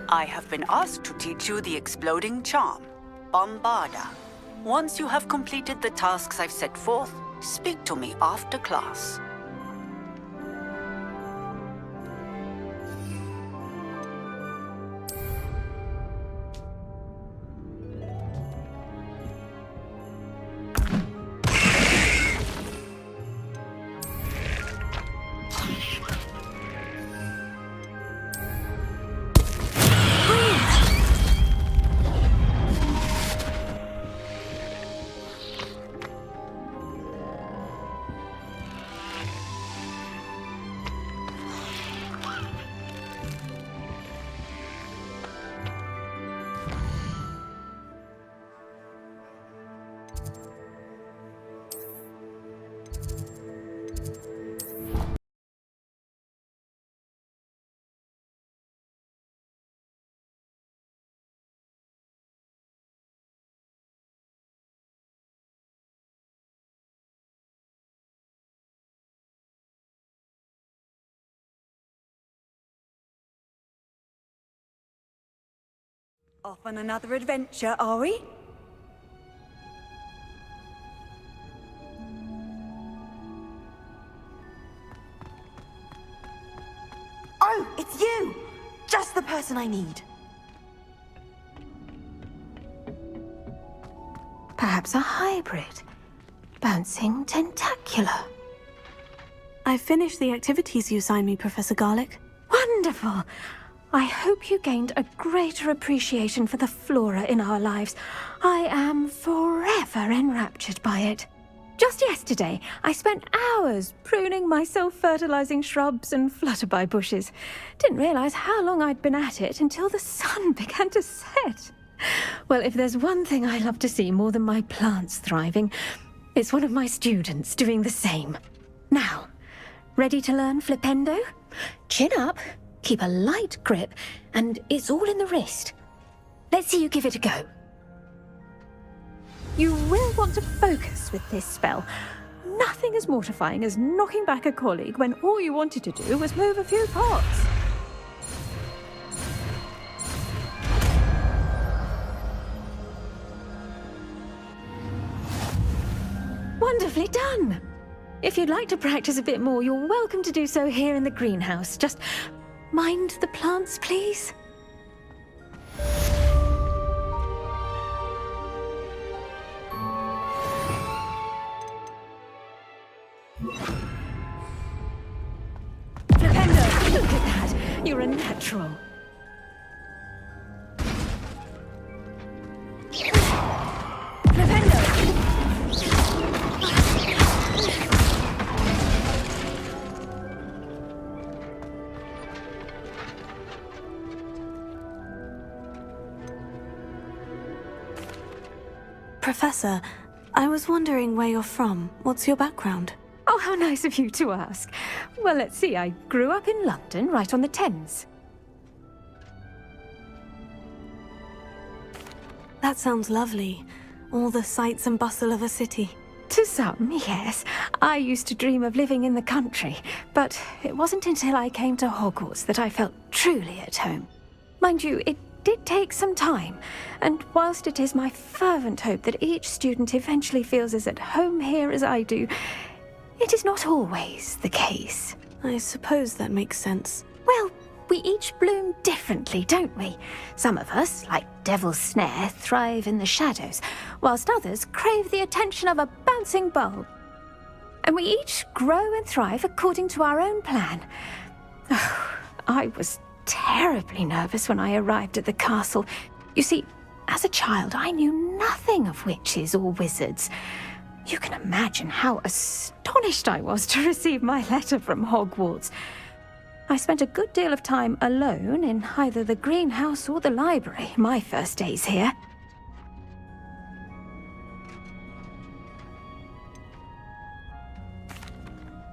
I have been asked to teach you the exploding charm, Bombarda. Once you have completed the tasks I've set forth, speak to me after class. Off on another adventure, are we? Oh, it's you! Just the person I need. Perhaps a hybrid. Bouncing tentacular. I finished the activities you assigned me, Professor Garlick. Wonderful! I hope you gained a greater appreciation for the flora in our lives. I am forever enraptured by it. Just yesterday, I spent hours pruning my self-fertilizing shrubs and flutterby bushes. Didn't realize how long I'd been at it until the sun began to set. Well, if there's one thing I love to see more than my plants thriving, it's one of my students doing the same. Now, ready to learn Flipendo? Chin up, keep a light grip, and it's all in the wrist. Let's see you give it a go. You will want to focus with this spell. Nothing as mortifying as knocking back a colleague when all you wanted to do was move a few pots. Wonderfully done! If you'd like to practice a bit more, you're welcome to do so here in the greenhouse. Just mind the plants, please. Flipendo, look at that! You're a natural. Flipendo! Professor, I was wondering where you're from. What's your background? Oh, how nice of you to ask. Well, let's see. I grew up in London, right on the Thames. That sounds lovely. All the sights and bustle of a city. To some, yes. I used to dream of living in the country, but it wasn't until I came to Hogwarts that I felt truly at home. Mind you, it did take some time, and whilst it is my fervent hope that each student eventually feels as at home here as I do, it is not always the case. I suppose that makes sense. Well, we each bloom differently, don't we? Some of us, like Devil's Snare, thrive in the shadows, whilst others crave the attention of a bouncing bulb. And we each grow and thrive according to our own plan. Oh, I was terribly nervous when I arrived at the castle. You see, as a child, I knew nothing of witches or wizards. You can imagine how astonished I was to receive my letter from Hogwarts. I spent a good deal of time alone in either the greenhouse or the library my first days here.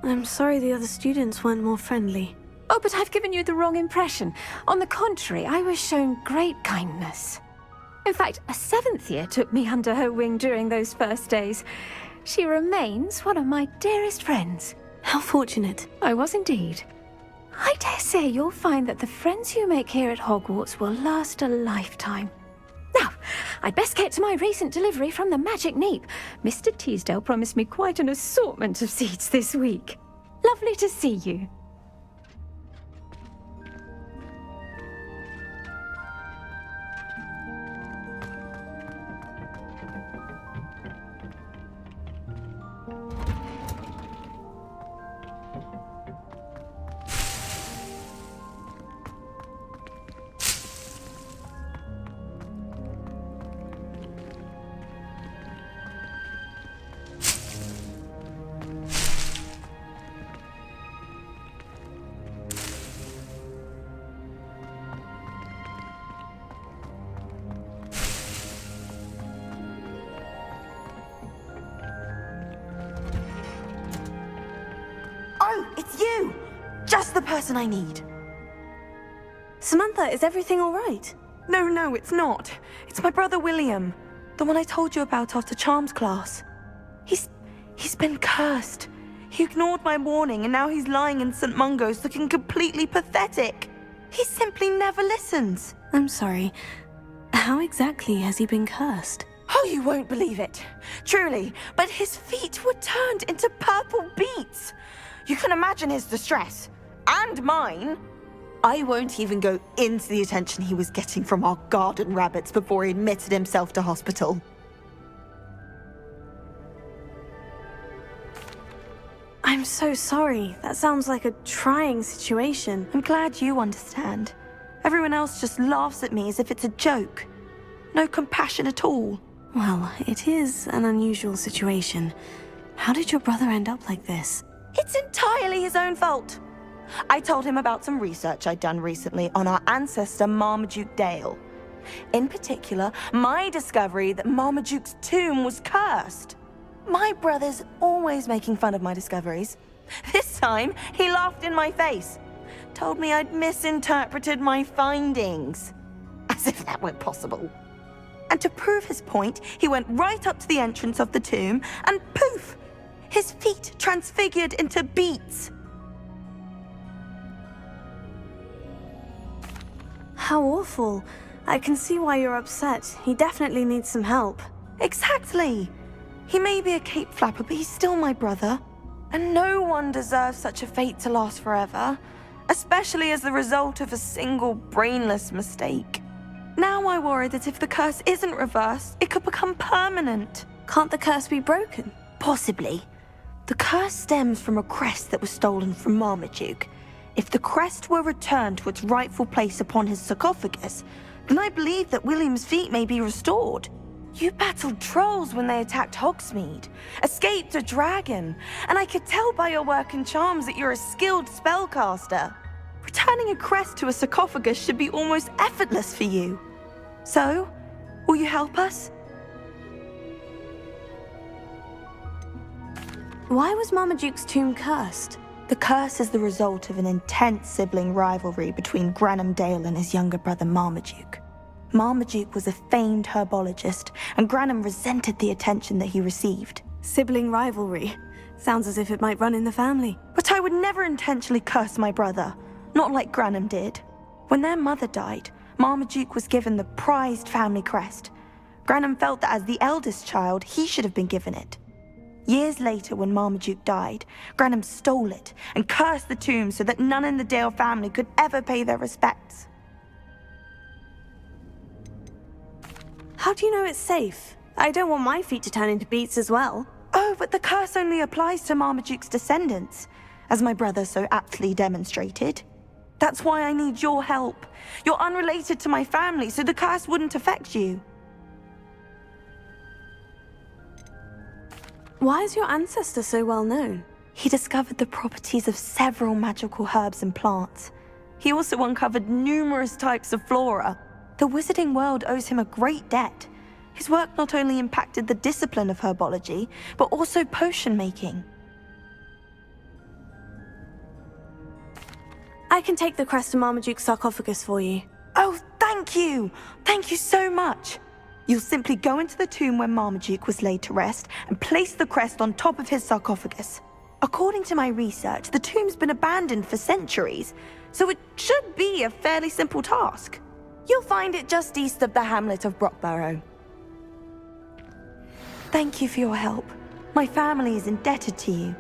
I'm sorry the other students weren't more friendly. Oh, but I've given you the wrong impression. On the contrary, I was shown great kindness. In fact, a 7th year took me under her wing during those first days. She remains one of my dearest friends. How fortunate. I was indeed. I dare say you'll find that the friends you make here at Hogwarts will last a lifetime. Now, I'd best get to my recent delivery from the Magic Neep. Mr. Teasdale promised me quite an assortment of seeds this week. Lovely to see you. Oh, it's you! Just the person I need. Samantha, is everything all right? No, it's not. It's my brother William. The one I told you about after Charms class. He's been cursed. He ignored my warning and now he's lying in St. Mungo's looking completely pathetic. He simply never listens. I'm sorry. How exactly has he been cursed? Oh, you won't believe it. Truly, but his feet were turned into purple beets. You can imagine his distress. And mine. I won't even go into the attention he was getting from our garden rabbits before he admitted himself to hospital. I'm so sorry. That sounds like a trying situation. I'm glad you understand. Everyone else just laughs at me as if it's a joke. No compassion at all. Well, it is an unusual situation. How did your brother end up like this? It's entirely his own fault. I told him about some research I'd done recently on our ancestor Marmaduke Dale. In particular, my discovery that Marmaduke's tomb was cursed. My brother's always making fun of my discoveries. This time, he laughed in my face. Told me I'd misinterpreted my findings. As if that were possible. And to prove his point, he went right up to the entrance of the tomb and poof! His feet transfigured into beets. How awful. I can see why you're upset. He definitely needs some help. Exactly. He may be a cape flapper, but he's still my brother. And no one deserves such a fate to last forever, especially as the result of a single brainless mistake. Now I worry that if the curse isn't reversed, it could become permanent. Can't the curse be broken? Possibly. The curse stems from a crest that was stolen from Marmaduke. If the crest were returned to its rightful place upon his sarcophagus, then I believe that William's feet may be restored. You battled trolls when they attacked Hogsmeade, escaped a dragon, and I could tell by your work and charms that you're a skilled spellcaster. Returning a crest to a sarcophagus should be almost effortless for you. So, will you help us? Why was Marmaduke's tomb cursed? The curse is the result of an intense sibling rivalry between Granham Dale and his younger brother Marmaduke. Marmaduke was a famed herbologist, and Granham resented the attention that he received. Sibling rivalry. Sounds as if it might run in the family. But I would never intentionally curse my brother, not like Granham did. When their mother died, Marmaduke was given the prized family crest. Granham felt that as the eldest child, he should have been given it. Years later, when Marmaduke died, Granham stole it and cursed the tomb so that none in the Dale family could ever pay their respects. How do you know it's safe? I don't want my feet to turn into beets as well. Oh, but the curse only applies to Marmaduke's descendants, as my brother so aptly demonstrated. That's why I need your help. You're unrelated to my family, so the curse wouldn't affect you. Why is your ancestor so well known? He discovered the properties of several magical herbs and plants. He also uncovered numerous types of flora. The wizarding world owes him a great debt. His work not only impacted the discipline of herbology, but also potion making. I can take the crest to Marmaduke's sarcophagus for you. Oh, thank you! Thank you so much! You'll simply go into the tomb where Marmaduke was laid to rest and place the crest on top of his sarcophagus. According to my research, the tomb's been abandoned for centuries, so it should be a fairly simple task. You'll find it just east of the hamlet of Brockborough. Thank you for your help. My family is indebted to you.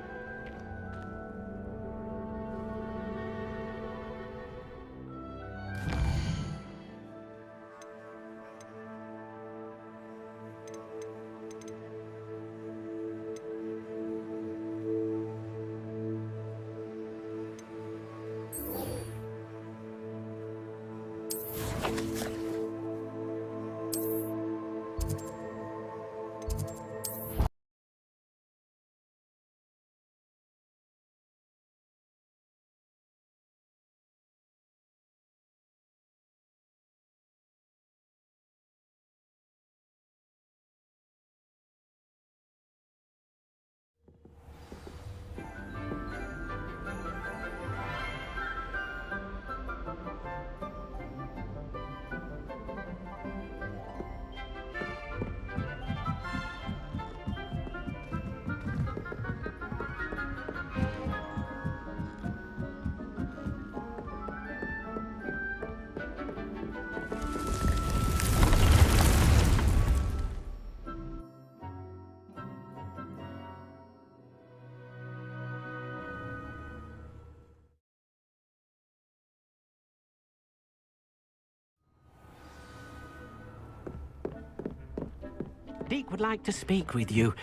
Deek would like to speak with you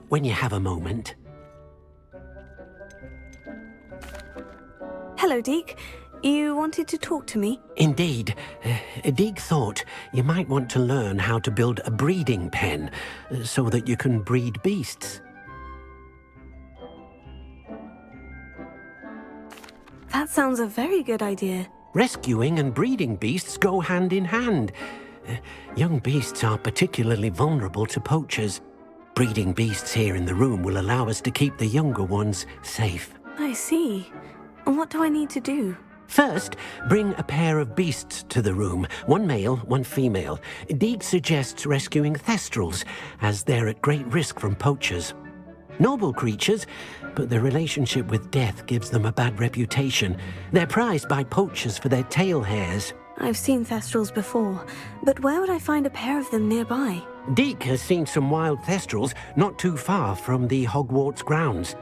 when you have a moment. Hello, Deke. You wanted to talk to me? Indeed. Deek thought you might want to learn how to build a breeding pen so that you can breed beasts. That sounds a very good idea. Rescuing and breeding beasts go hand in hand. Young beasts are particularly vulnerable to poachers. Breeding beasts here in the room will allow us to keep the younger ones safe. I see. And what do I need to do? First, bring a pair of beasts to the room. One male, one female. Deek suggests rescuing thestrals, as they're at great risk from poachers. Noble creatures, but their relationship with death gives them a bad reputation. They're prized by poachers for their tail hairs. I've seen thestrals before, but where would I find a pair of them nearby? Deek has seen some wild thestrals not too far from the Hogwarts grounds.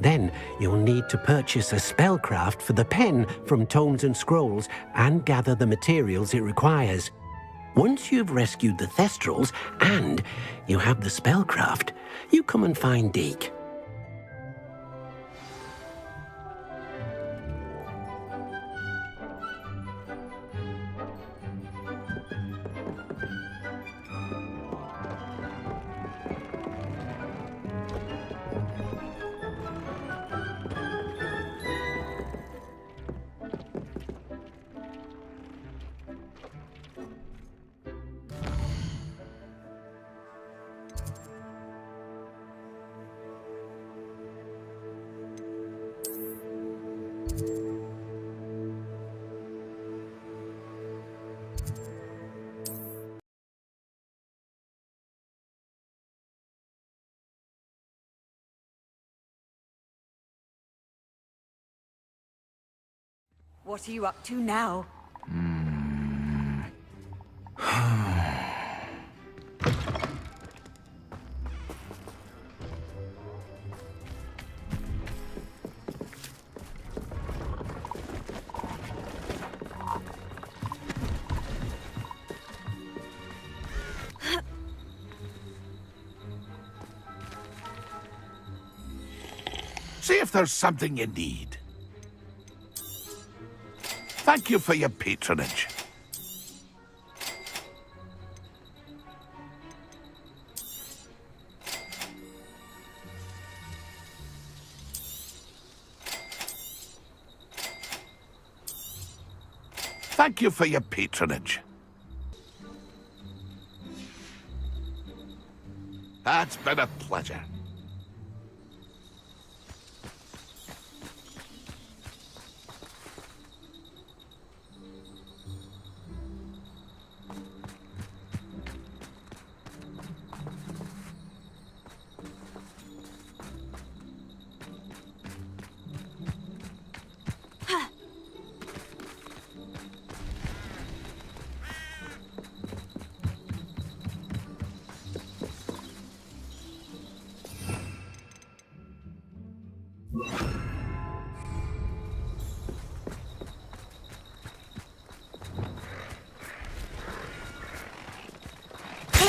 Then you'll need to purchase a spellcraft for the pen from Tomes and Scrolls and gather the materials it requires. Once you've rescued the thestrals and you have the spellcraft, you come and find Deek. What are you up to now? See if there's something you need. Thank you for your patronage. Thank you for your patronage. It's been a pleasure.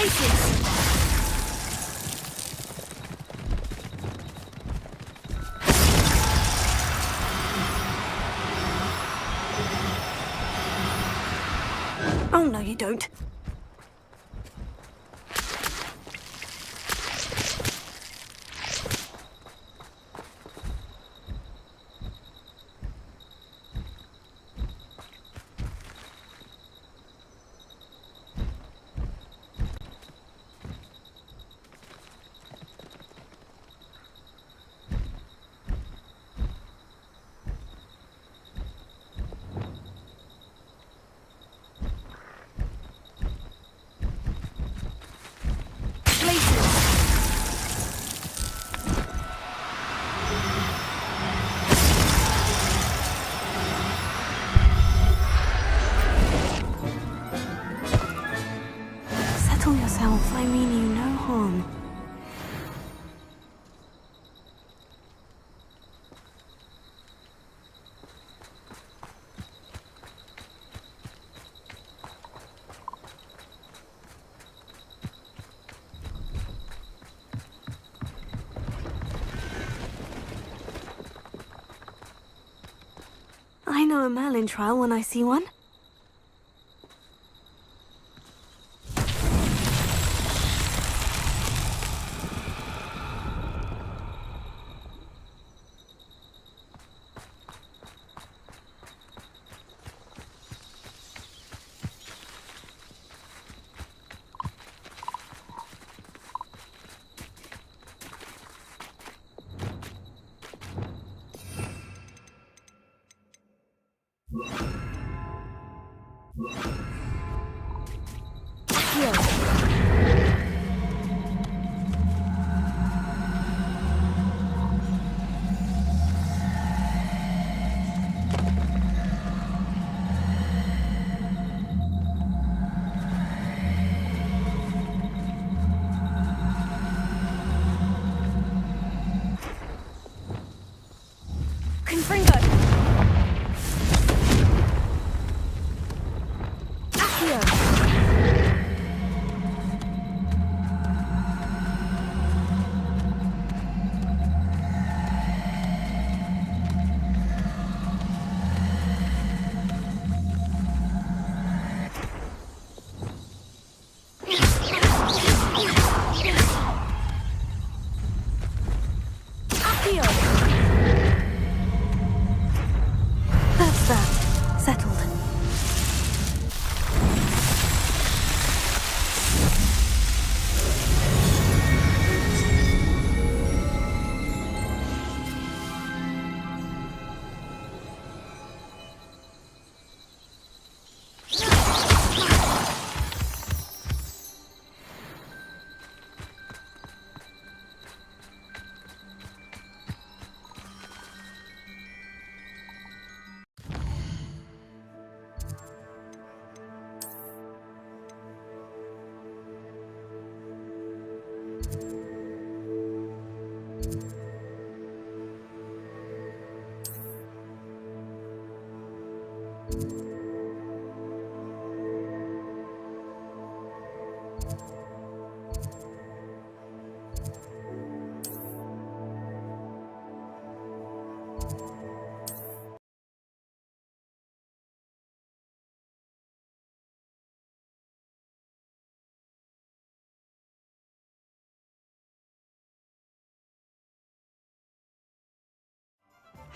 Places! Oh, no, you don't. Settle yourself. I mean you no harm. I know a Merlin trial when I see one. That's that. Settled.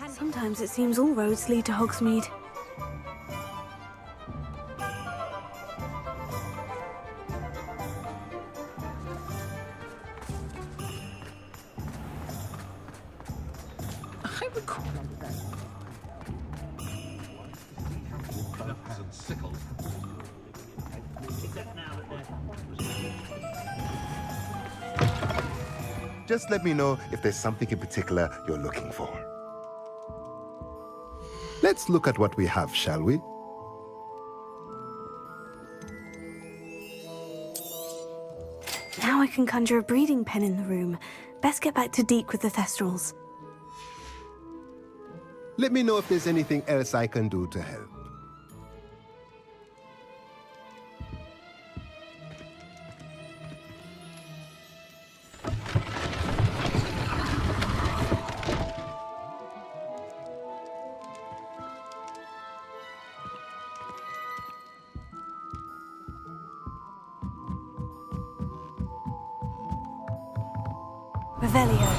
Sometimes it seems all roads lead to Hogsmeade. I recall. Just let me know if there's something in particular you're looking for. Let's look at what we have, shall we? Now I can conjure a breeding pen in the room. Best get back to Deke with the Thestrals. Let me know if there's anything else I can do to help. Revelio.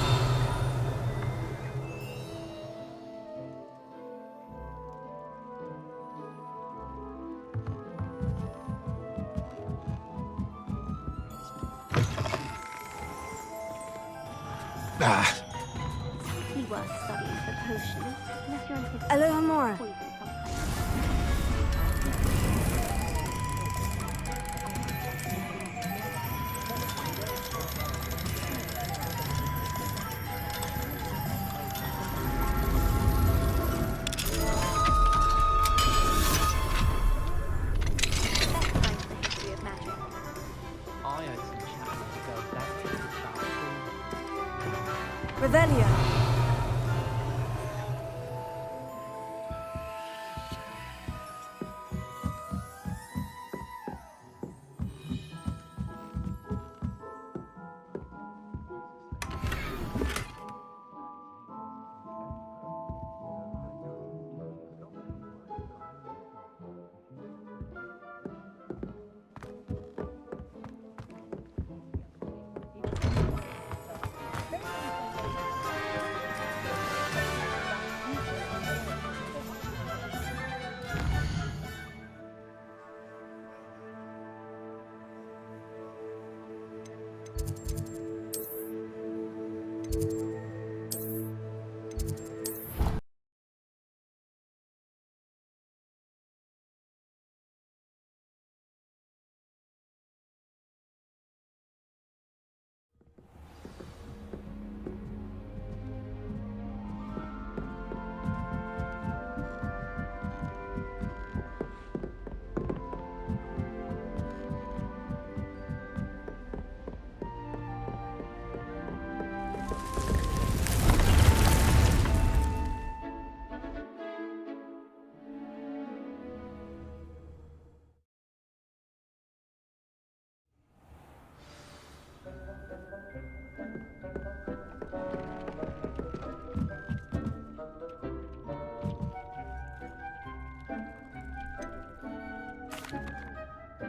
He worth studying for potions, unless you're anticipating Alohomora. poison sometime. That's the history of magic. I heard some chatters go back to the bathroom. Revelio.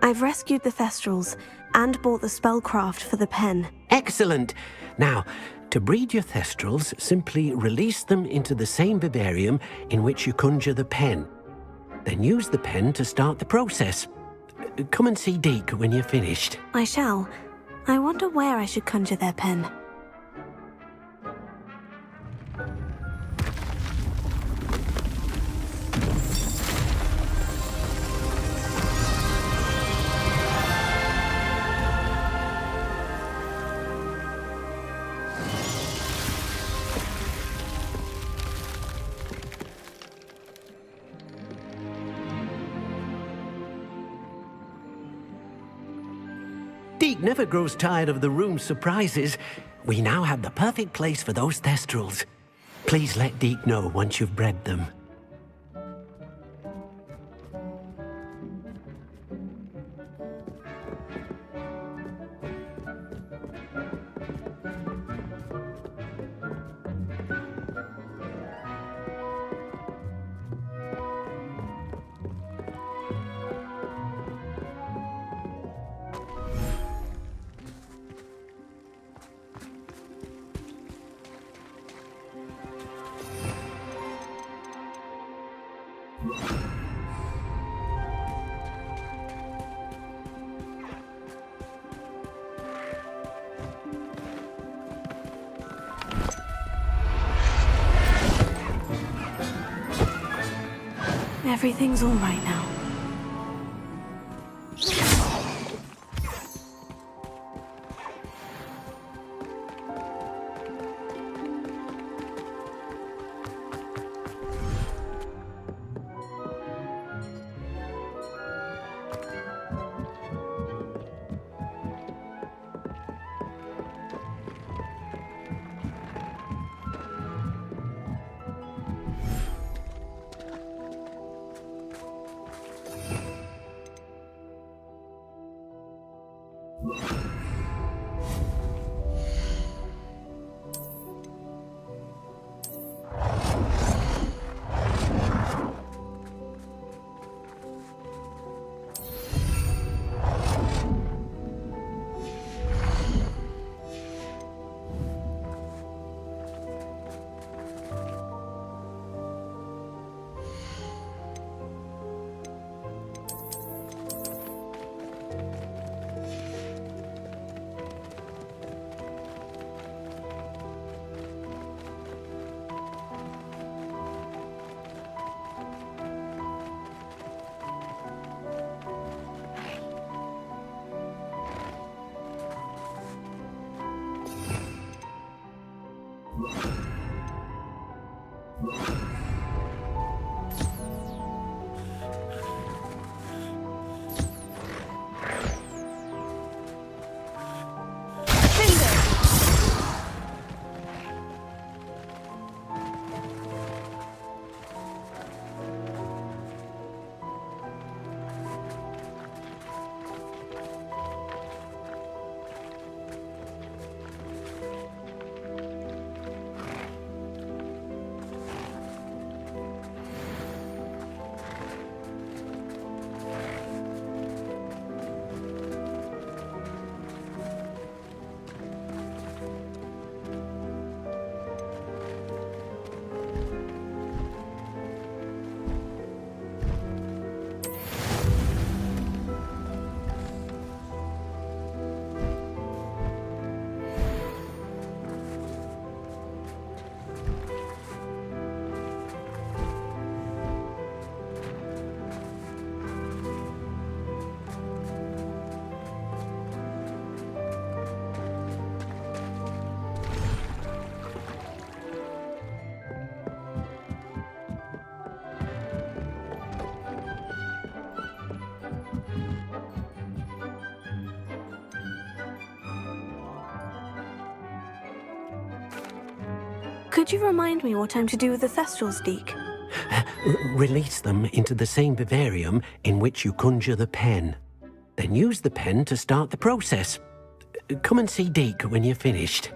I've rescued the Thestrals and bought the spellcraft for the pen. Excellent! Now, to breed your Thestrals, simply release them into the same vivarium in which you conjure the pen. Then use the pen to start the process. Come and see Deke when you're finished. I shall. I wonder where I should conjure their pen. Deke never grows tired of the room's surprises. We now have the perfect place for those Thestrals. Please let Deke know once you've bred them. Everything's all right now. Could you remind me what I'm to do with the Thestrals, Deke? Release them into the same vivarium in which you conjure the pen. Then use the pen to start the process. Come and see Deke when you're finished.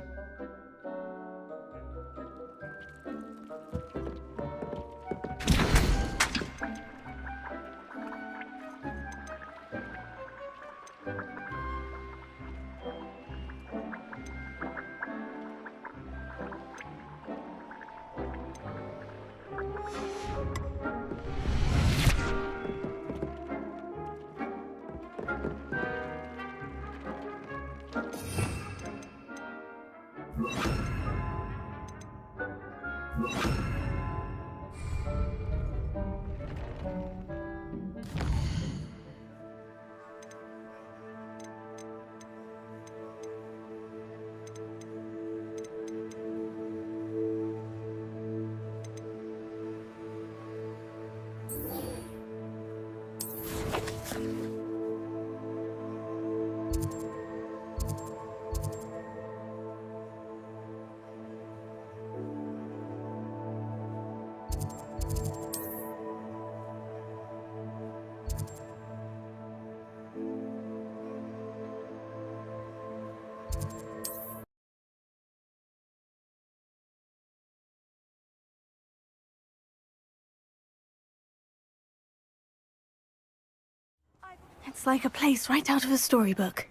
It's like a place right out of a storybook.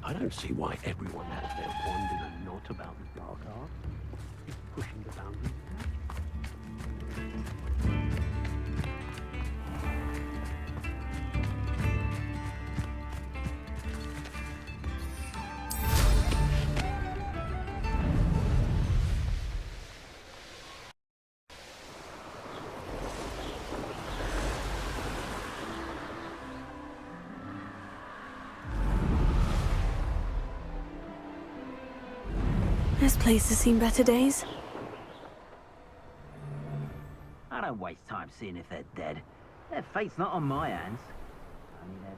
I don't see why everyone has their wand in a knot about the dark art. It's pushing the boundaries. This place has seen better days. I don't waste time seeing if they're dead. Their fate's not on my hands. Only their blood.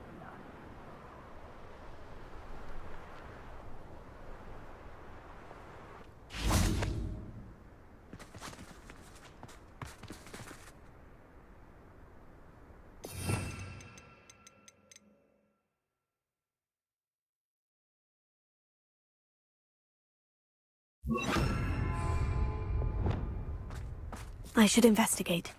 I should investigate.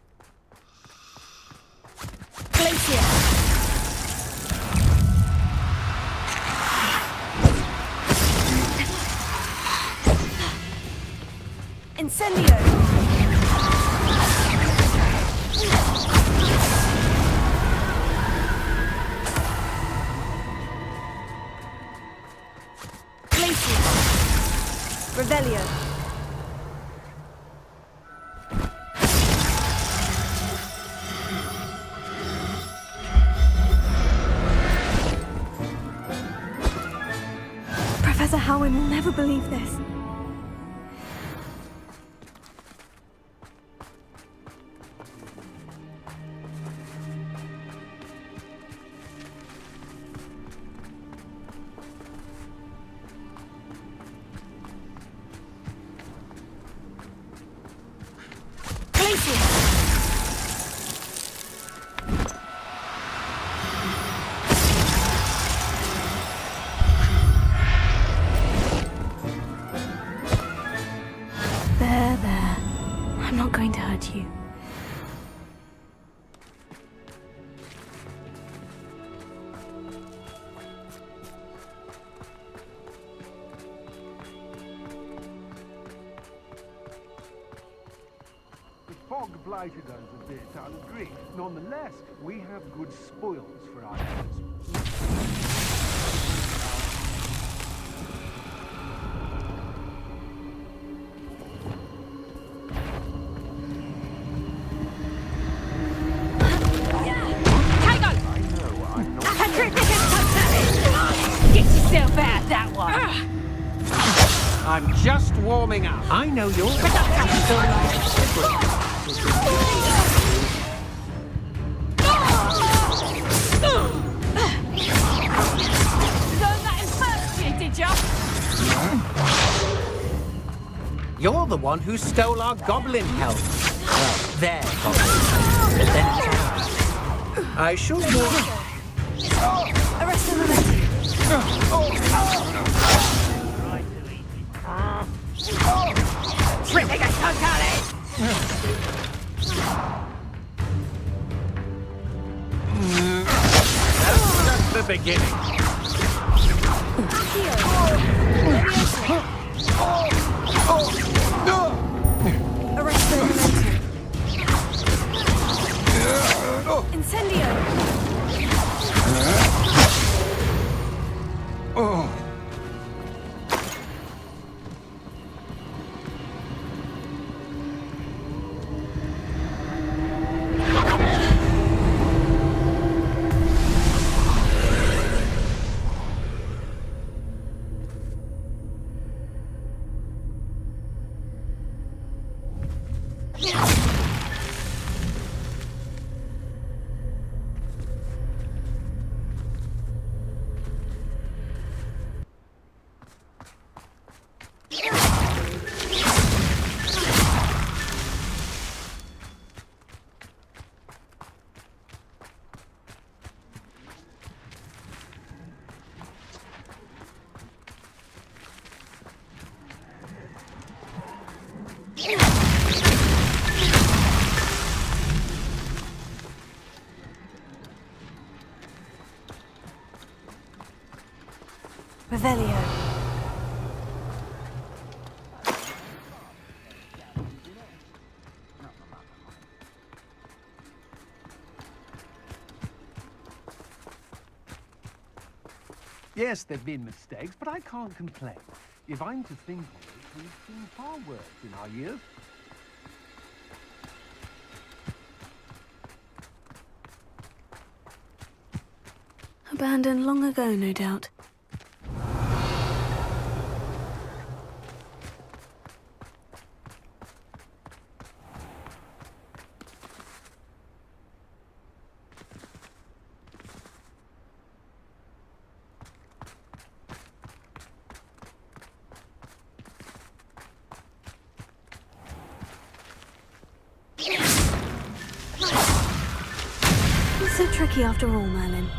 Incendio! Revelio. Professor Howin will never believe this. There. I'm not going to hurt you. The fog blighted us a bit, I'll agree. Nonetheless, we have good spoils for our efforts. I'm just warming up. I know you're... You're the one who stole our goblin help. Well, their goblin. But then it's ours. I should warn... Arrest him, Ripping a chunk out of it! That's just the beginning. Arrest the Incendio! Revelio. Yes, there've been mistakes, but I can't complain. If I'm to think of it, we've seen far worse in our years. Abandoned long ago, no doubt. It's so tricky after all, Merlin.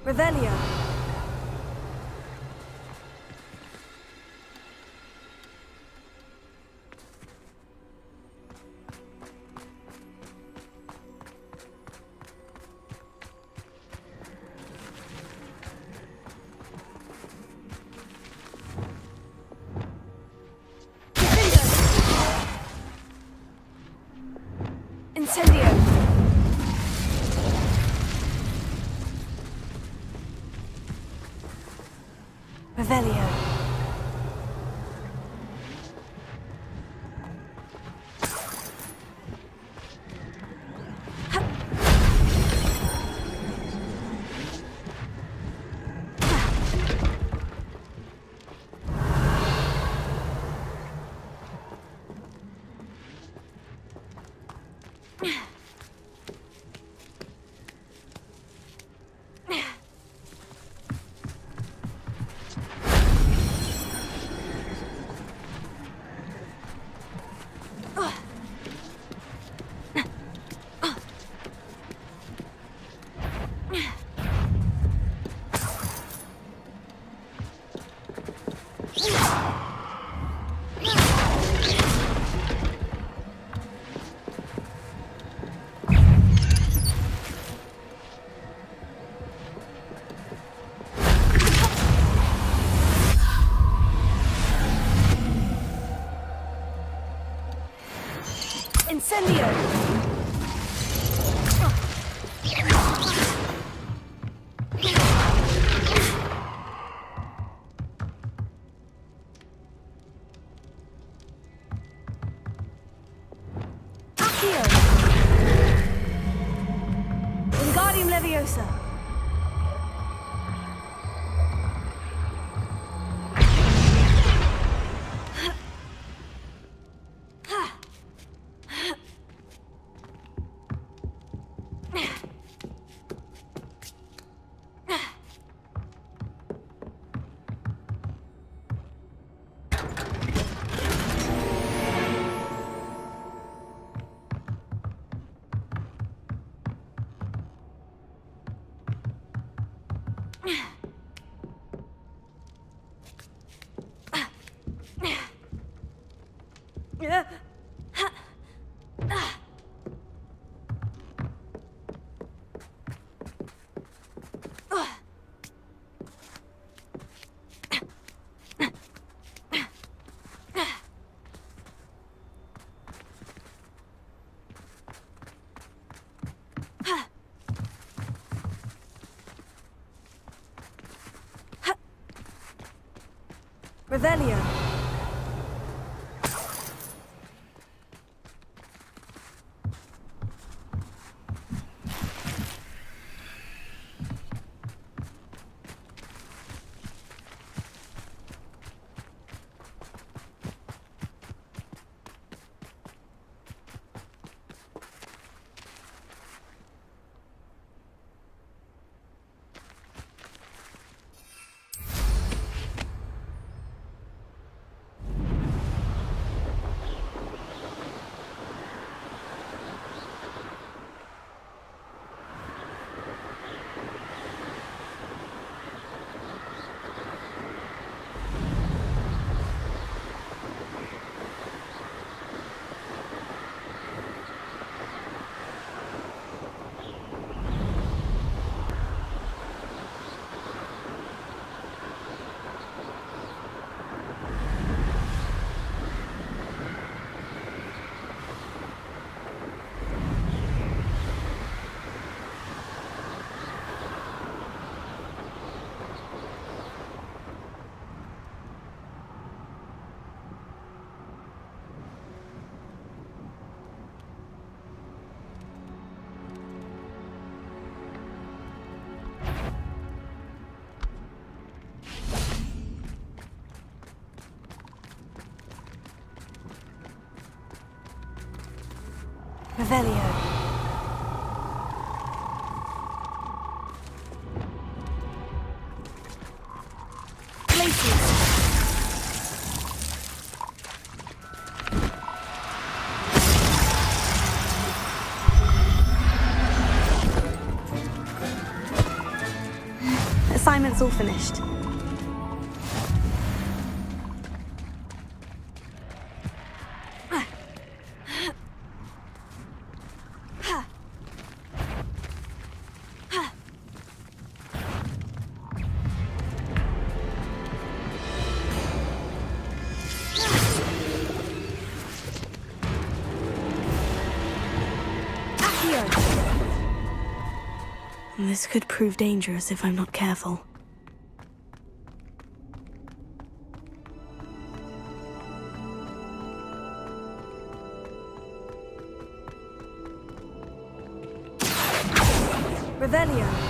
Revelio. Incendio. Revelio. Incendio! Wingardium Leviosa. Revelio. Revelio. Places. Assignment's all finished. This could prove dangerous if I'm not careful. Revelio.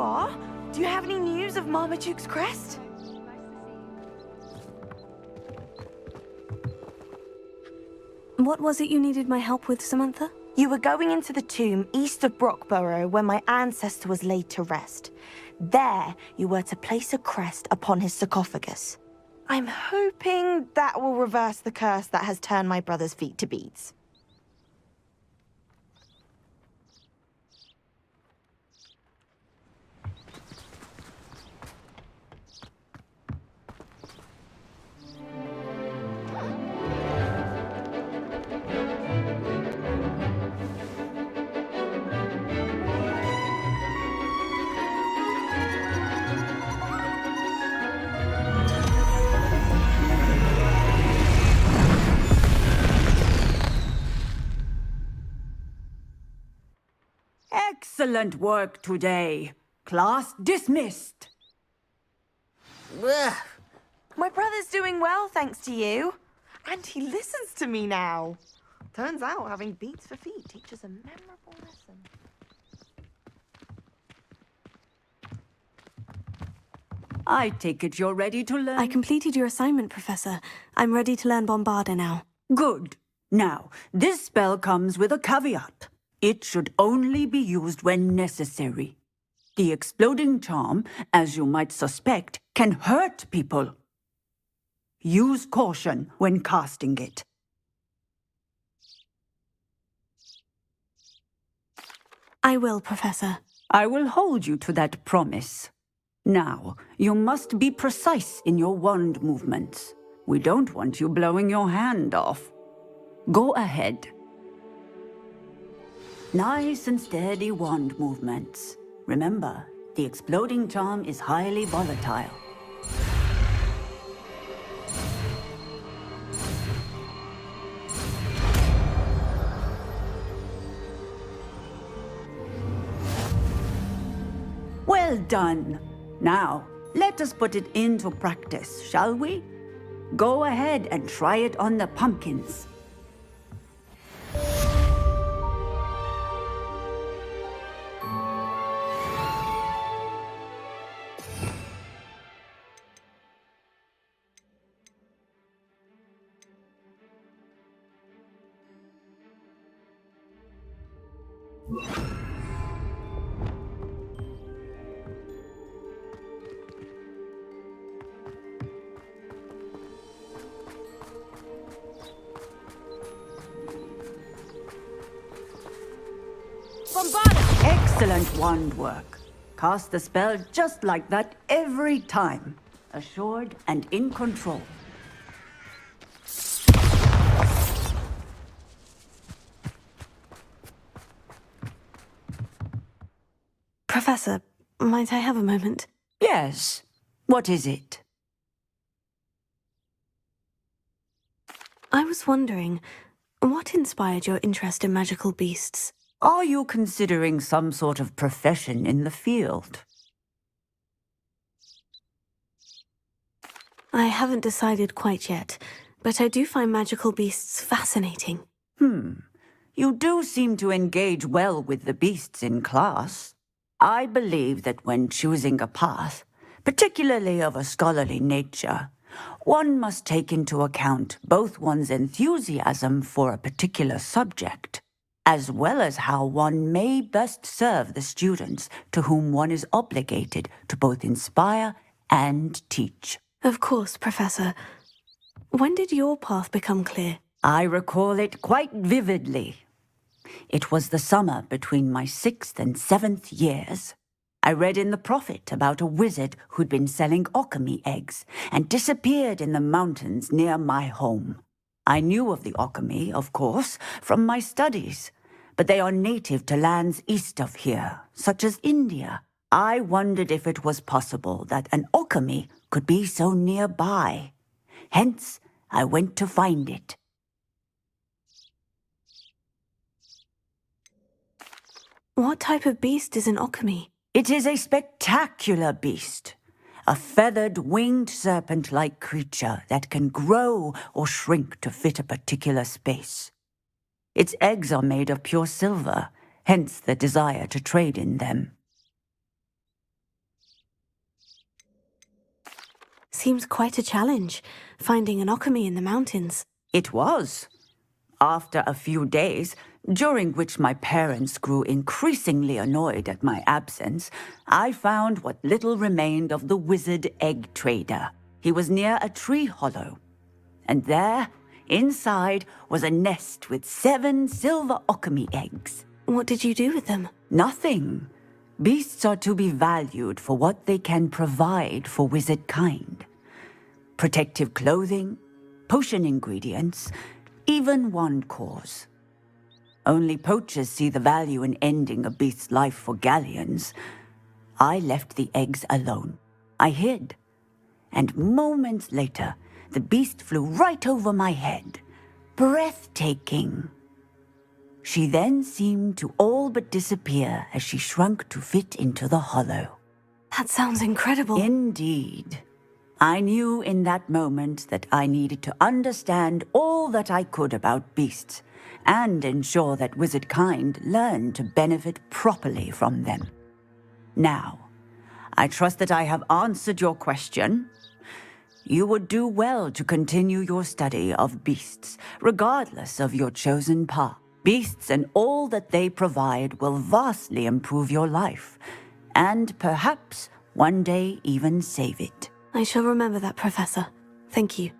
are. Do you have any news of Marmaduke's crest? What was it you needed my help with, Samantha? You were going into the tomb east of Brockborough where my ancestor was laid to rest. There, you were to place a crest upon his sarcophagus. I'm hoping that will reverse the curse that has turned my brother's feet to beads. Excellent work today. Class dismissed. Ugh. My brother's doing well, thanks to you. And he listens to me now. Turns out having beats for feet teaches a memorable lesson. I take it you're ready to learn? I completed your assignment, Professor. I'm ready to learn Bombarda now. Good. Now, this spell comes with a caveat. It should only be used when necessary. The exploding charm, as you might suspect, can hurt people. Use caution when casting it. I will, Professor. I will hold you to that promise. Now, you must be precise in your wand movements. We don't want you blowing your hand off. Go ahead. Nice and steady wand movements. Remember, the exploding charm is highly volatile. Well done. Now, let us put it into practice, shall we? Go ahead and try it on the pumpkins. Excellent wand work. Cast the spell just like that every time. Assured and in control. Professor, might I have a moment? Yes. What is it? I was wondering, what inspired your interest in magical beasts? Are you considering some sort of profession in the field? I haven't decided quite yet, but I do find magical beasts fascinating. You do seem to engage well with the beasts in class. I believe that when choosing a path, particularly of a scholarly nature, one must take into account both one's enthusiasm for a particular subject, as well as how one may best serve the students to whom one is obligated to both inspire and teach. Of course, Professor. When did your path become clear? I recall it quite vividly. It was the summer between my 6th and 7th years. I read in the Prophet about a wizard who'd been selling alchemy eggs and disappeared in the mountains near my home. I knew of the alchemy, of course, from my studies, but they are native to lands east of here, such as India. I wondered if it was possible that an alchemy could be so nearby. Hence, I went to find it. What type of beast is an alchemy? It is a spectacular beast. A feathered, winged serpent-like creature that can grow or shrink to fit a particular space. Its eggs are made of pure silver, hence the desire to trade in them. Seems quite a challenge, finding an alchemy in the mountains. It was. After a few days, during which my parents grew increasingly annoyed at my absence, I found what little remained of the wizard egg trader. He was near a tree hollow, and there, inside, was a nest with 7 silver alchemy eggs. What did you do with them? Nothing. Beasts are to be valued for what they can provide for wizard kind. Protective clothing, potion ingredients, even wand cores. Only poachers see the value in ending a beast's life for galleons. I left the eggs alone. I hid. And moments later, the beast flew right over my head. Breathtaking. She then seemed to all but disappear as she shrunk to fit into the hollow. That sounds incredible. Indeed. I knew in that moment that I needed to understand all that I could about beasts and ensure that wizard kind learned to benefit properly from them. Now, I trust that I have answered your question. You would do well to continue your study of beasts, regardless of your chosen path. Beasts and all that they provide will vastly improve your life, and perhaps one day even save it. I shall remember that, Professor. Thank you.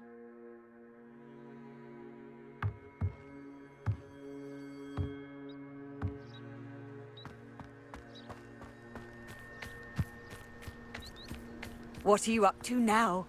What are you up to now?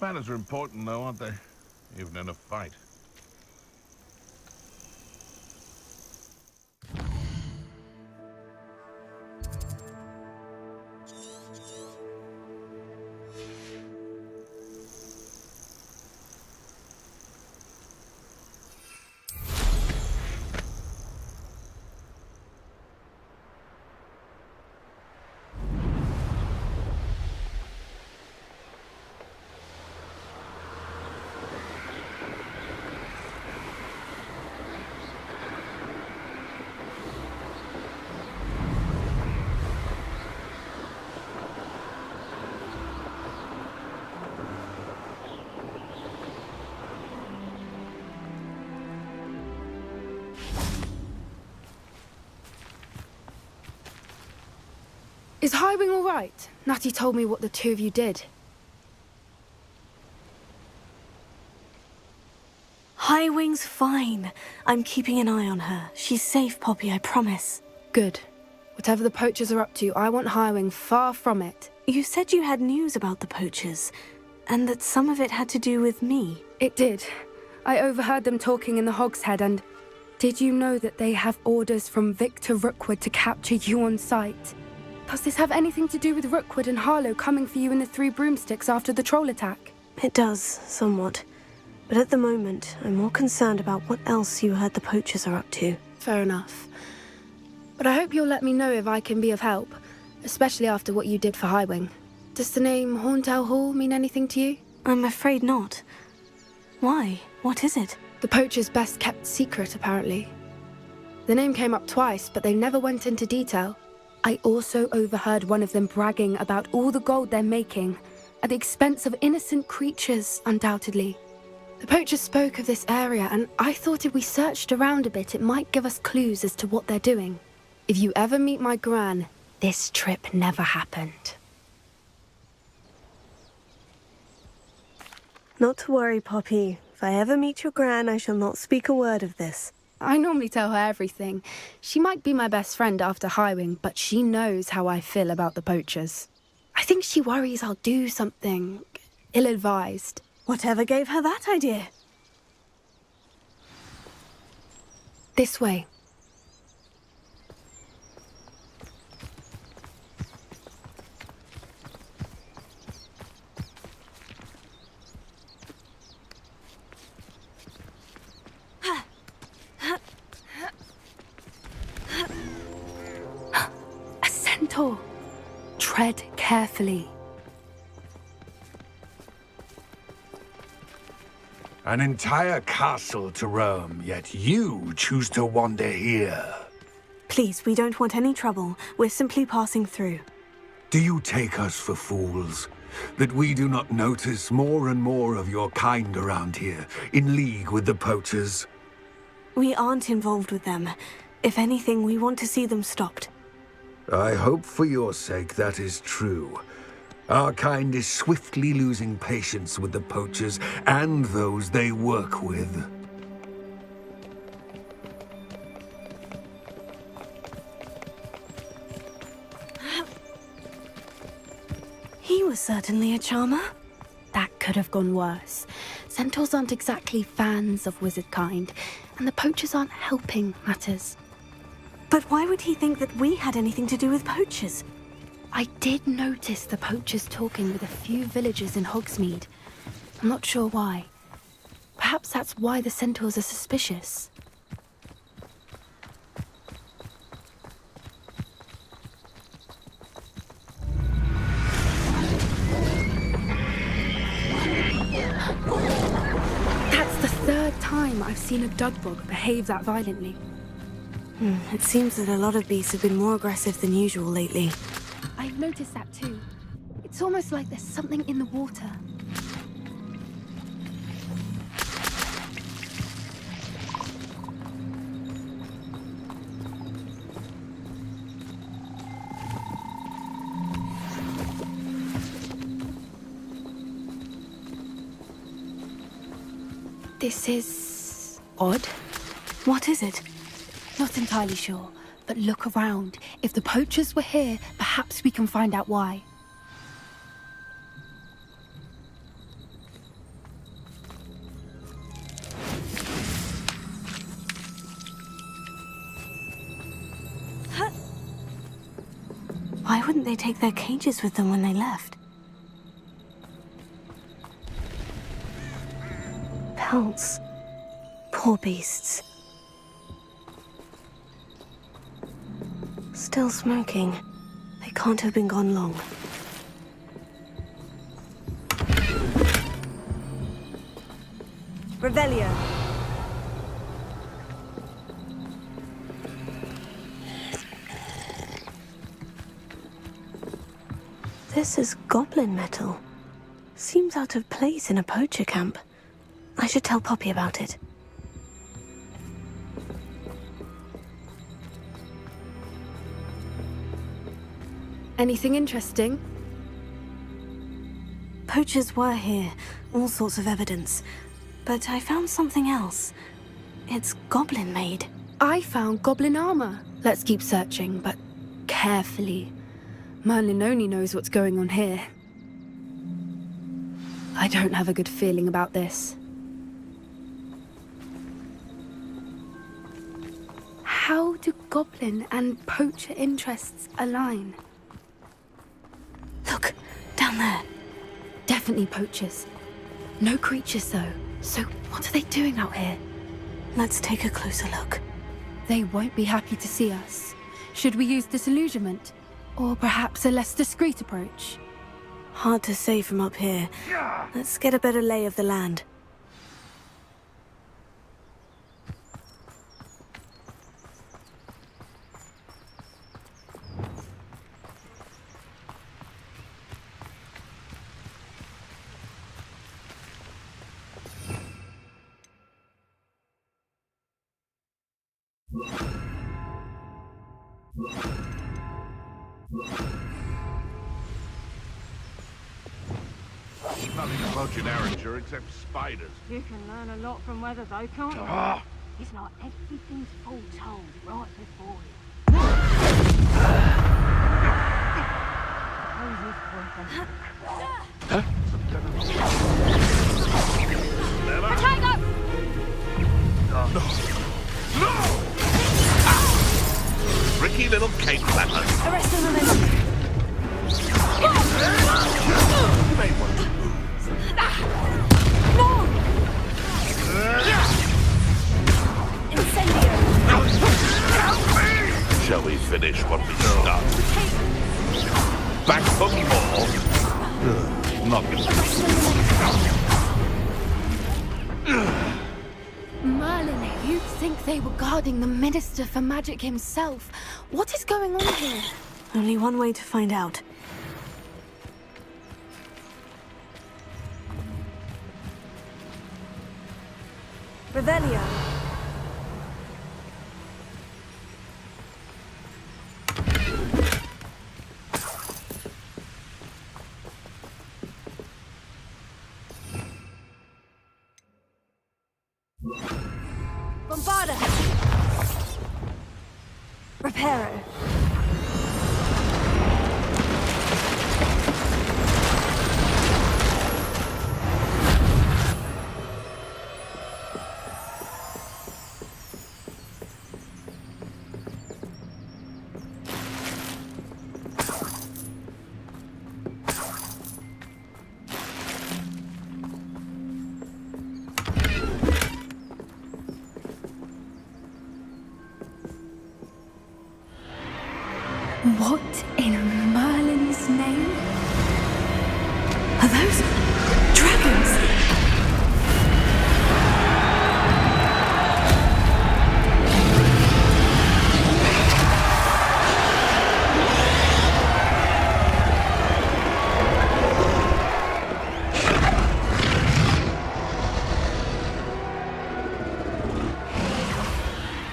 Manners are important, though, aren't they? Even in a fight. Is Highwing all right? Natty told me what the two of you did. Highwing's fine. I'm keeping an eye on her. She's safe, Poppy, I promise. Good. Whatever the poachers are up to, I want Highwing far from it. You said you had news about the poachers, and that some of it had to do with me. It did. I overheard them talking in the Hogshead, and did you know that they have orders from Victor Rookwood to capture you on sight? Does this have anything to do with Rookwood and Harlow coming for you in the Three Broomsticks after the troll attack? It does, somewhat. But at the moment, I'm more concerned about what else you heard the poachers are up to. Fair enough. But I hope you'll let me know if I can be of help, especially after what you did for Highwing. Does the name Horntail Hall mean anything to you? I'm afraid not. Why? What is it? The poachers' best-kept secret, apparently. The name came up twice, but they never went into detail. I also overheard one of them bragging about all the gold they're making, at the expense of innocent creatures, undoubtedly. The poachers spoke of this area, and I thought if we searched around a bit, it might give us clues as to what they're doing. If you ever meet my gran, this trip never happened. Not to worry, Poppy. If I ever meet your gran, I shall not speak a word of this. I normally tell her everything. She might be my best friend after Highwing, but she knows how I feel about the poachers. I think she worries I'll do something ill-advised. Whatever gave her that idea? This way. A centaur. Tread carefully. An entire castle to roam, yet you choose to wander here. Please, we don't want any trouble. We're simply passing through. Do you take us for fools? That we do not notice more and more of your kind around here, in league with the poachers? We aren't involved with them. If anything, we want to see them stopped. I hope for your sake that is true. Our kind is swiftly losing patience with the poachers and those they work with. He was certainly a charmer. That could have gone worse. Centaurs aren't exactly fans of wizard kind, and the poachers aren't helping matters. But why would he think that we had anything to do with poachers? I did notice the poachers talking with a few villagers in Hogsmeade. I'm not sure why. Perhaps that's why the centaurs are suspicious. That's the third time I've seen a Dugbog behave that violently. It seems that a lot of beasts have been more aggressive than usual lately. I've noticed that too. It's almost like there's something in the water. This is odd. What is it? Not entirely sure, but look around. If the poachers were here, perhaps we can find out why. Why wouldn't they take their cages with them when they left? Pelts. Poor beasts. Still smoking. They can't have been gone long. Revelio. This is goblin metal. Seems out of place in a poacher camp. I should tell Poppy about it. Anything interesting? Poachers were here, all sorts of evidence. But I found something else. It's goblin-made. I found goblin armor. Let's keep searching, but carefully. Merlin only knows what's going on here. I don't have a good feeling about this. How do goblin and poacher interests align? Look, down there. Definitely poachers. No creatures, though. So what are they doing out here? Let's take a closer look. They won't be happy to see us. Should we use disillusionment? Or perhaps a less discreet approach? Hard to say from up here. Let's get a better lay of the land. Nothing about in Arranger except spiders. You can learn a lot from weather, though, can't you? Ah, It's like everything's foretold right before you. Protego! No! Tricky little cake flappers. Arrest the momentum. You may want to move. No! Incendio! Shall we finish what we started? Back for more? Not Merlin, you'd think they were guarding the Minister for Magic himself. What is going on here? Only one way to find out. Revelio. Bombarda. Reparo. What in Merlin's name? Are those dragons?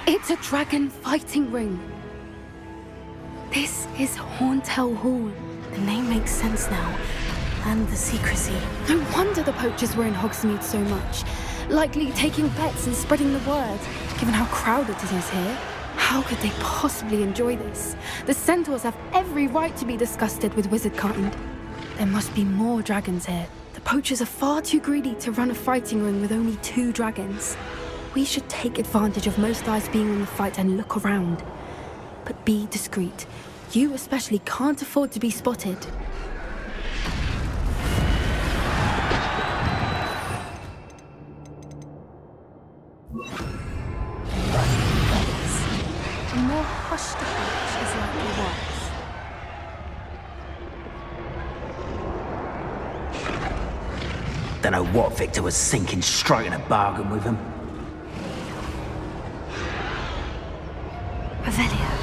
It's a dragon fighting ring. This is Horntail Hall. The name makes sense now. And the secrecy. No wonder the poachers were in Hogsmeade so much. Likely taking bets and spreading the word, given how crowded it is here. How could they possibly enjoy this? The centaurs have every right to be disgusted with wizard kind. There must be more dragons here. The poachers are far too greedy to run a fighting ring with only 2 dragons. We should take advantage of most eyes being on the fight and look around. But be discreet. You especially can't afford to be spotted. A more hushed approach is likely wise. Don't know what Victor was thinking, striking a bargain with him. Revelio.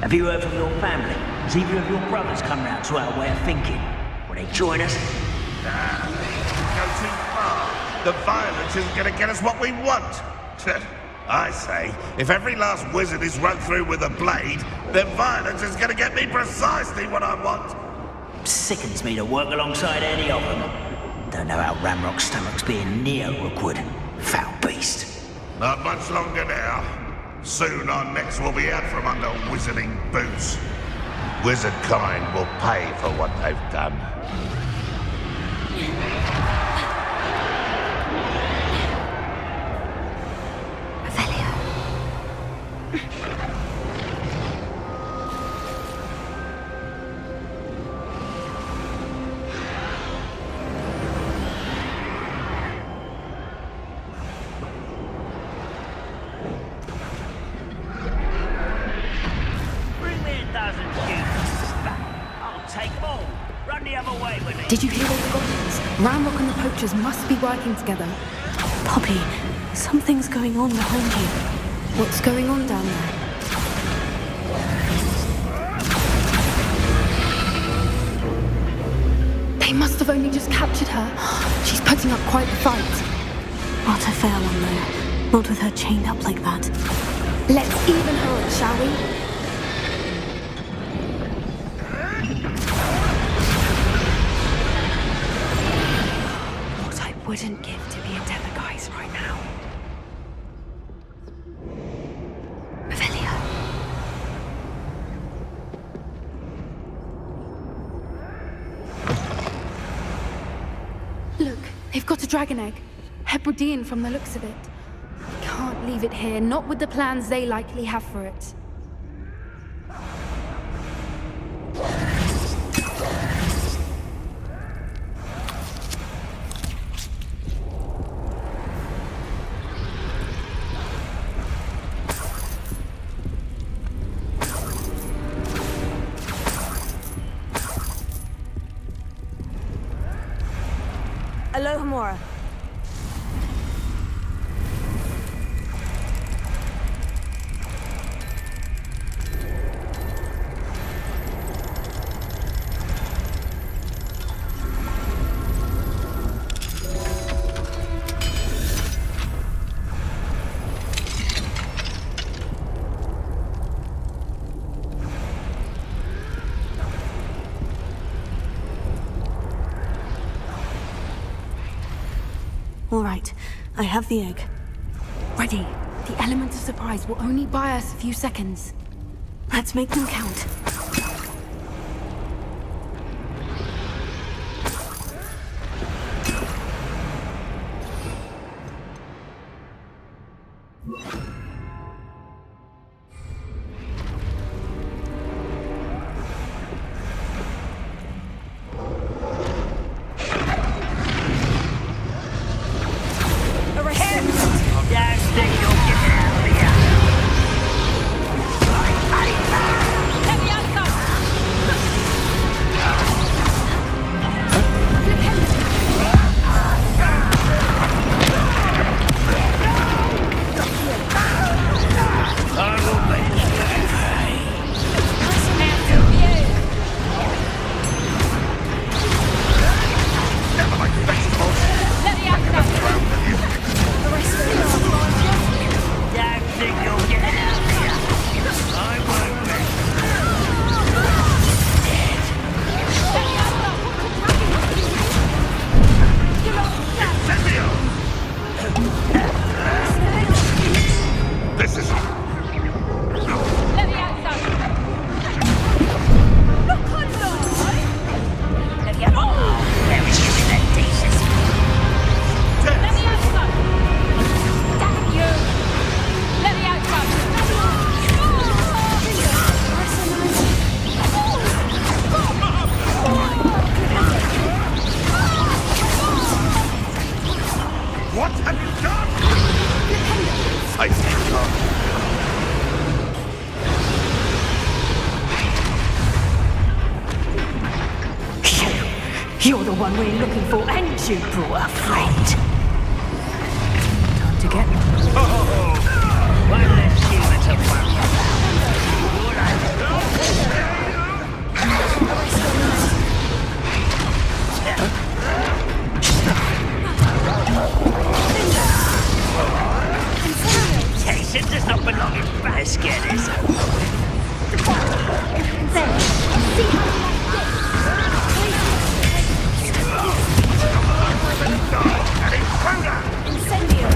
Have you heard from your family? Has either of your brothers come round to our way of thinking? Will they join us? Go too far. The violence isn't going to get us what we want. I say, if every last wizard is run through with a blade, then violence is going to get me precisely what I want. Sickens me to work alongside any of them. Don't know how Ramrock's stomach's being near Rookwood. Foul beast. Not much longer now. Soon our necks will be out from under wizarding boots. Wizard kind will pay for what they've done. Did you hear those goblins? Ramrock and the poachers must be working together. Poppy, something's going on behind you. What's going on down there? They must have only just captured her. She's putting up quite the fight. Not a fair one, though. Not with her chained up like that. Let's even her up, shall we? They've got a dragon egg. Hebridean from the looks of it. I can't leave it here, not with the plans they likely have for it. Aloha Mora. All right, I have the egg. Ready. The element of surprise will only buy us a few seconds. Let's make them count. You're the one we're looking for, and you brought a friend. Time to get One less human to worry about. Jason does not belong in basket, is it? there. See how you like this? Incendio!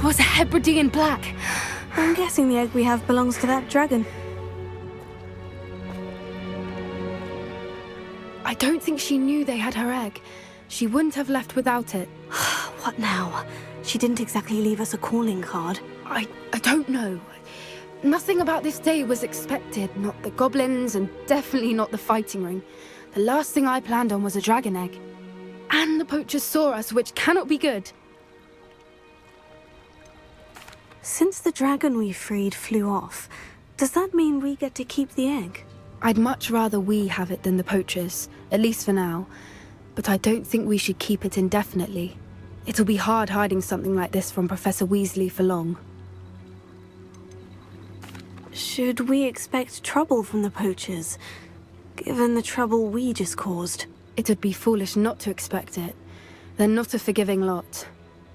was a Hebridean black. I'm guessing the egg we have belongs to that dragon. I don't think she knew they had her egg. She wouldn't have left without it. What now? She didn't exactly leave us a calling card. I don't know. Nothing about this day was expected. Not the goblins, and definitely not the fighting ring. The last thing I planned on was a dragon egg. And the poachers saw us, which cannot be good. Since the dragon we freed flew off, does that mean we get to keep the egg? I'd much rather we have it than the poachers, at least for now. But I don't think we should keep it indefinitely. It'll be hard hiding something like this from Professor Weasley for long. Should we expect trouble from the poachers, given the trouble we just caused? It'd be foolish not to expect it. They're not a forgiving lot.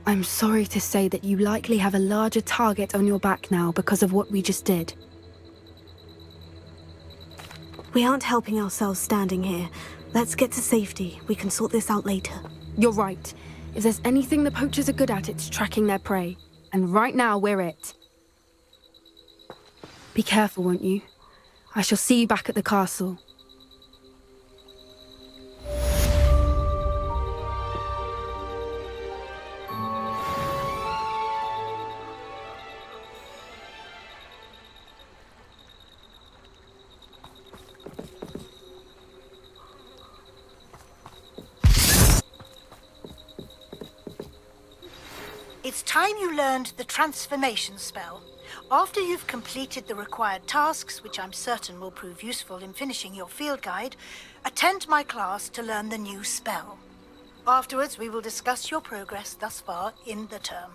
I'm sorry to say that you likely have a larger target on your back now because of what we just did. We aren't helping ourselves standing here. Let's get to safety. We can sort this out later. You're right. If there's anything the poachers are good at, it's tracking their prey. And right now, we're it. Be careful, won't you? I shall see you back at the castle. It's time you learned the transformation spell. After you've completed the required tasks, which I'm certain will prove useful in finishing your field guide, attend my class to learn the new spell. Afterwards, we will discuss your progress thus far in the term.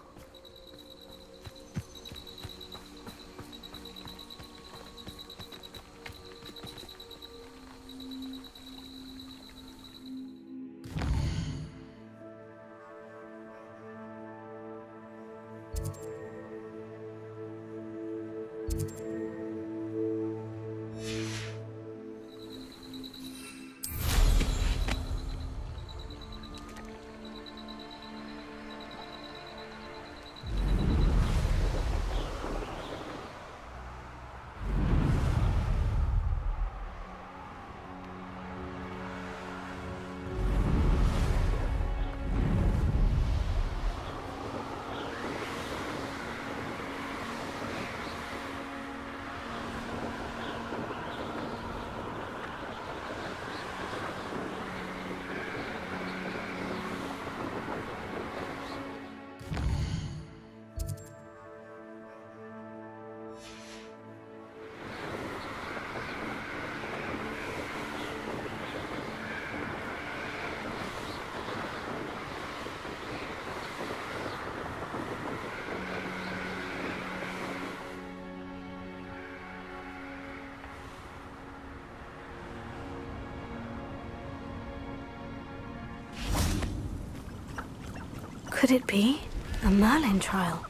Could it be a Merlin trial?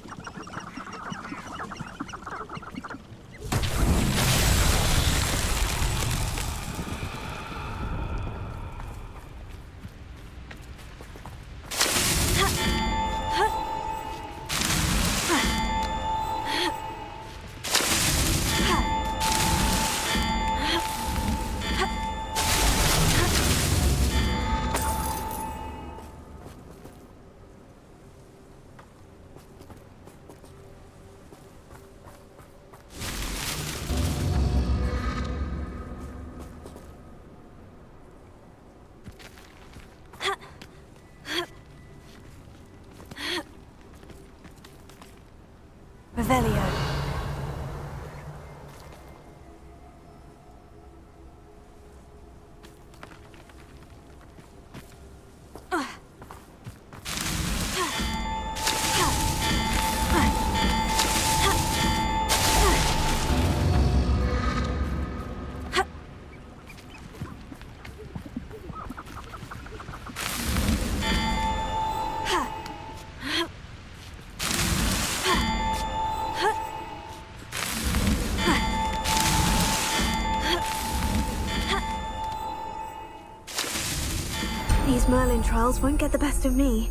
Revelio. These Merlin trials won't get the best of me.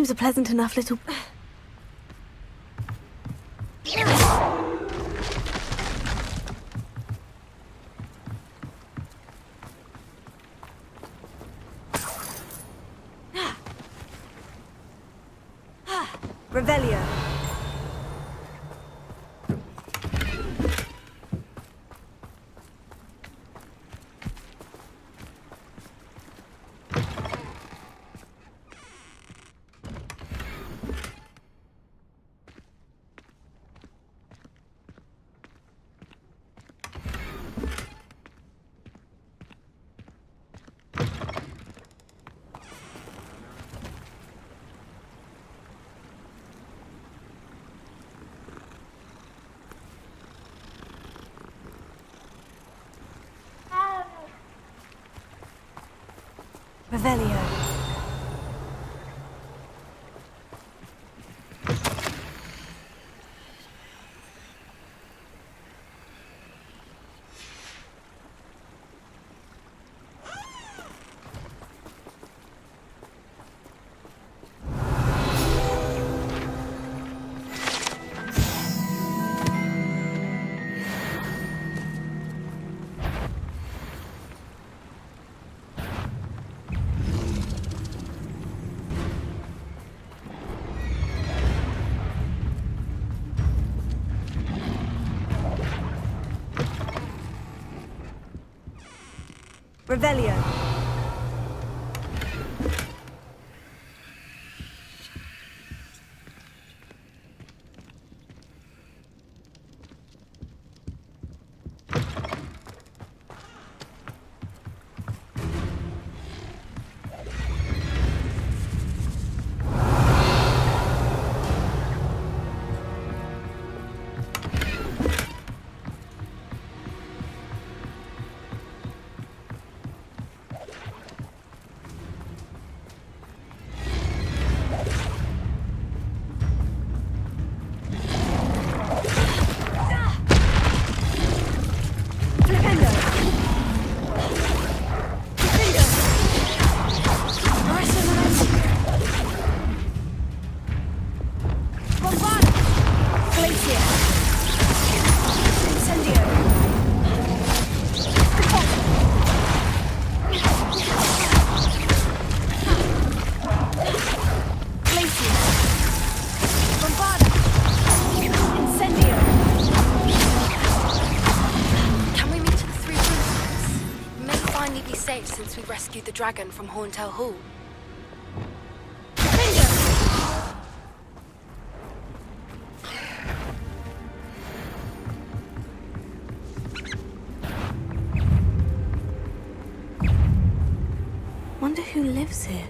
Seems a pleasant enough little... Revelio. Revelio. Revelio. Since we rescued the dragon from Horntail Hall. Wonder who lives here.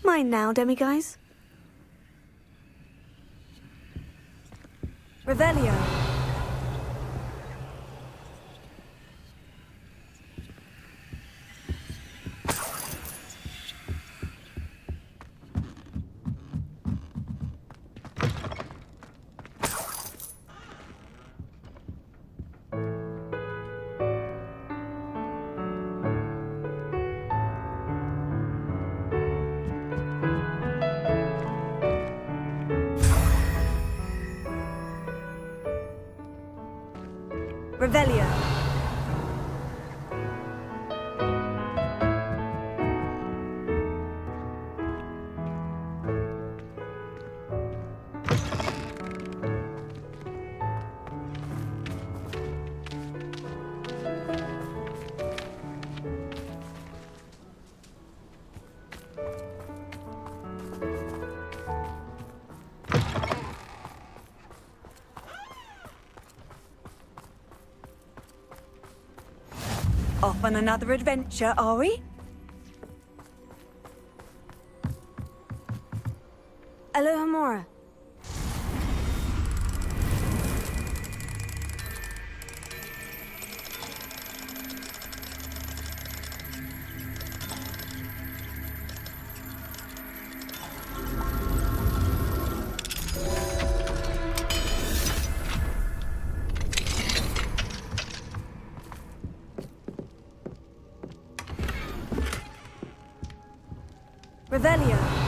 Mine now, demiguise. Revelio. Revelio. Off on another adventure, are we? Alohomora. Revelio.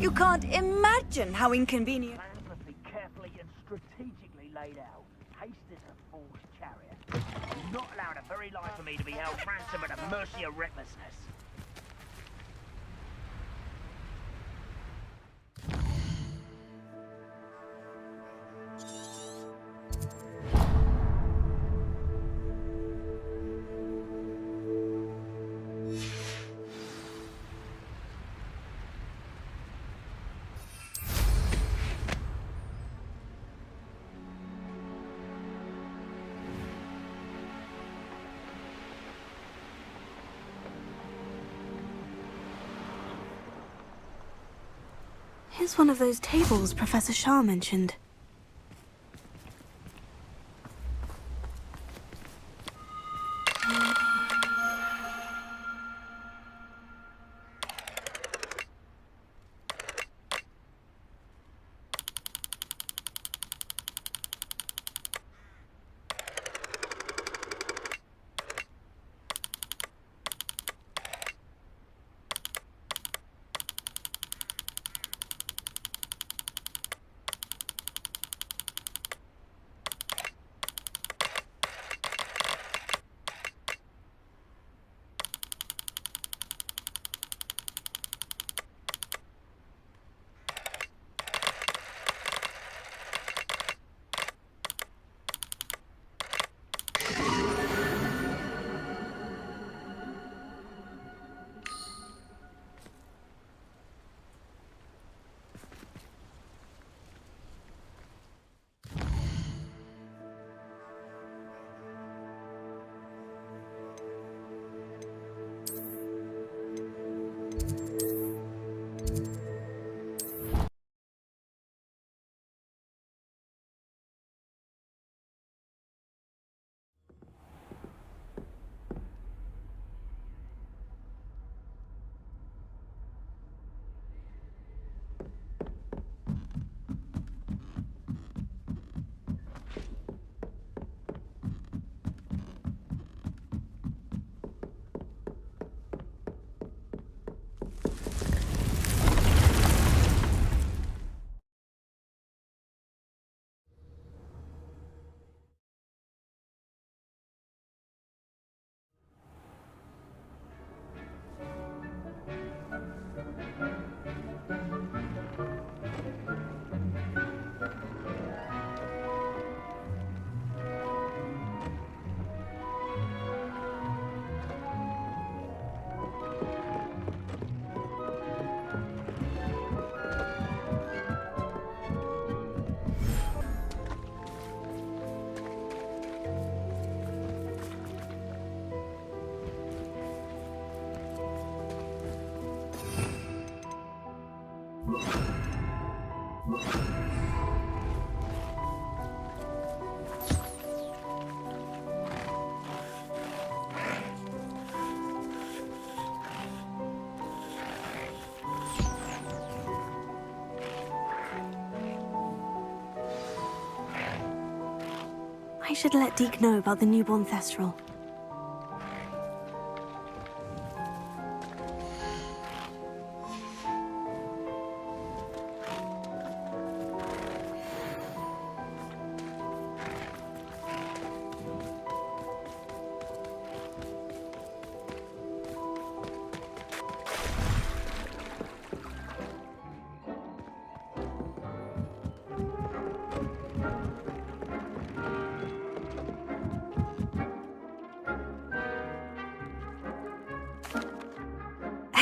You can't imagine how inconvenient. Plans must be carefully and strategically laid out. Haste is a fool's chariot. I'm not allowing a very life for me to be held ransom at the mercy of recklessness. Here's one of those tables Professor Shah mentioned. should let Deke know about the newborn Thestral.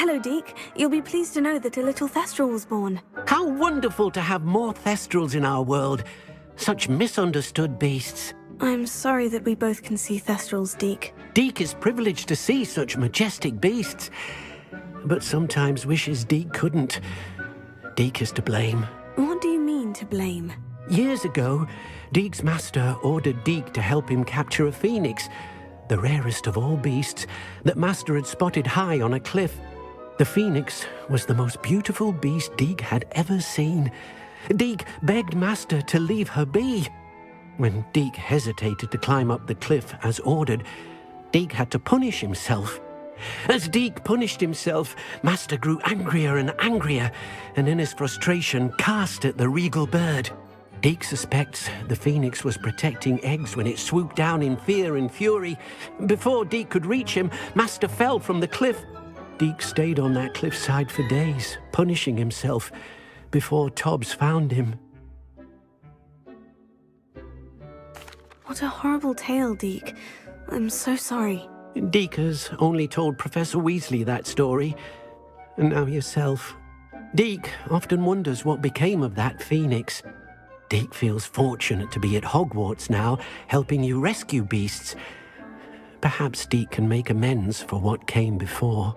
Hello, Deke. You'll be pleased to know that a little Thestral was born. How wonderful to have more Thestrals in our world. Such misunderstood beasts. I'm sorry that we both can see Thestrals, Deke. Deke is privileged to see such majestic beasts, but sometimes wishes Deke couldn't. Deke is to blame. What do you mean, to blame? Years ago, Deke's master ordered Deke to help him capture a phoenix, the rarest of all beasts, that master had spotted high on a cliff. The phoenix was the most beautiful beast Deke had ever seen. Deke begged master to leave her be. When Deke hesitated to climb up the cliff as ordered, Deke had to punish himself. As Deke punished himself, master grew angrier and angrier, and in his frustration cast at the regal bird. Deke suspects the phoenix was protecting eggs when it swooped down in fear and fury. Before Deke could reach him, master fell from the cliff. Deke stayed on that cliffside for days, punishing himself, before Tobbs found him. What a horrible tale, Deke. I'm so sorry. Deke has only told Professor Weasley that story, and now yourself. Deke often wonders what became of that phoenix. Deke feels fortunate to be at Hogwarts now, helping you rescue beasts. Perhaps Deke can make amends for what came before.